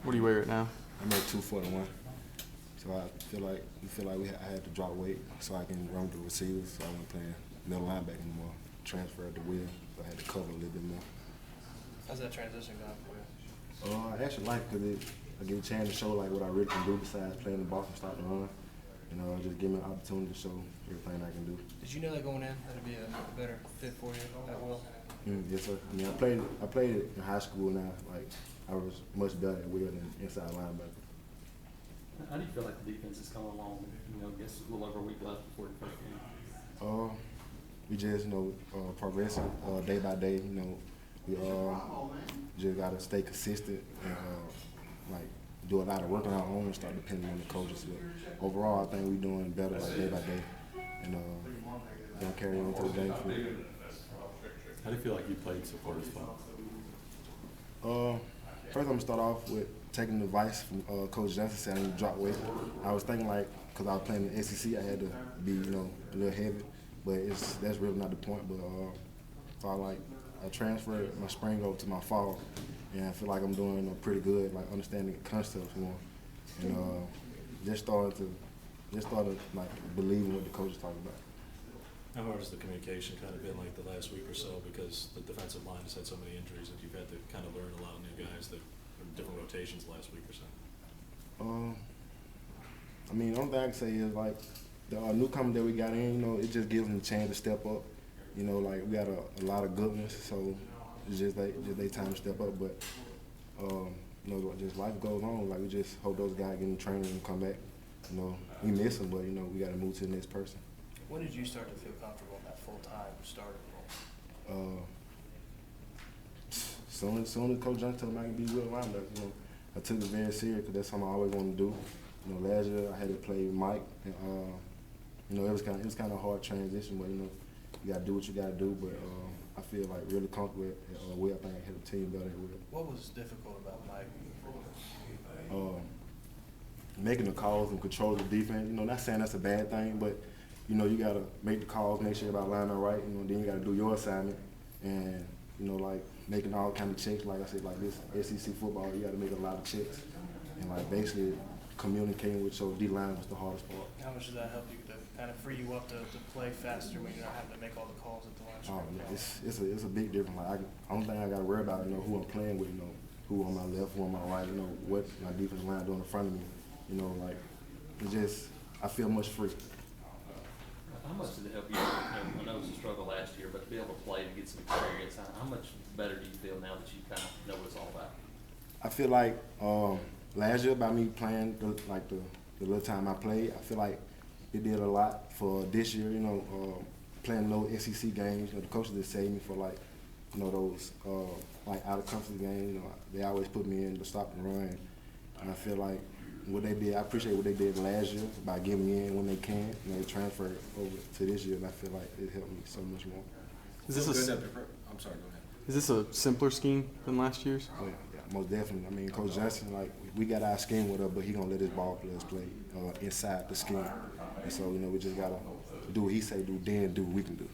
What do you weigh right now? I'm at 241. So I feel like I had to drop weight so I can run with the receivers. So I wasn't playing middle linebacker anymore. Transferred to wheel, so I had to cover a little bit more. How's that transition going for you? I actually like it because I get a chance to show like what I really can do besides playing the ball from start to run. Just give me an opportunity to show everything I can do. Did you know that going in that'd be a better fit for you at will? Yes, sir. I mean, I played it in high school now. Like I was much better at wheel than inside linebacker. How do you feel like the defense is coming along? I guess a little over a week left before the first game. We just progressing day by day. We just gotta stay consistent and like do a lot of work on our own and start depending on the coaches. But overall, I think we're doing better day by day, and gonna carry on to the game. How do you feel like you played so far this fall? First, I'm gonna start off with taking advice from Coach Johnson saying I need to drop weight. I was thinking like, because I was playing in the SEC, I had to be a little heavy, but that's really not the point. But so I transferred my spring over to my fall, and I feel like I'm doing pretty good, like understanding concepts more, and just started like believing what the coach is talking about. How hard has the communication kind of been like the last week or so, because the defensive line has had so many injuries that you've had to kind of learn a lot of new guys that are different rotations the last week or so? I mean, the only thing I can say is like the newcomer that we got in, it just gives them a chance to step up. Like we got a lot of good ones, so it's just they time to step up. But just life goes on. Like we just hope those guys get in training and come back. We miss them, but we got to move to the next person. When did you start to feel comfortable in that full-time starter role? Soon as Coach Johnson told me I could be real linebacker, I took it very serious because that's something I always wanted to do. Last year I had to play with Mike, and it was kind of a hard transition, but you got to do what you got to do. But I feel like really comfortable at Will. I think I hit the team better at Will. What was difficult about Mike? Making the calls and controlling the defense. Not saying that's a bad thing, but you got to make the calls, make sure everybody line up right. Then you got to do your assignment, and like making all kind of checks. Like I said, like this SEC football, you got to make a lot of checks, and like basically communicating with your D-line was the hardest part. How much does that help you to kind of free you up to play faster when you're not having to make all the calls at the line? Yeah, it's a big difference. Like only thing I got to worry about, who I'm playing with, who on my left, who on my right, what my defense line doing in front of me. Like I feel much free. How much did it help you? I know it was a struggle last year, but to be able to play and get some experience, how much better do you feel now that you kind of know what it's all about? I feel like last year, by me playing the little time I played, I feel like it did a lot for this year. Playing those SEC games, the coaches that saved me for those like out of conference games. They always put me in to stop and run, and I feel like what they did, I appreciate what they did last year by getting me in when they can, and they transferred over to this year, and I feel like it helped me so much more. I'm sorry, go ahead. Is this a simpler scheme than last year's? Oh, yeah, most definitely. I mean, Coach Johnson, we got our scheme with us, but he gonna let his ball players play inside the scheme, and so we just gotta do what he say do, then do what we can do.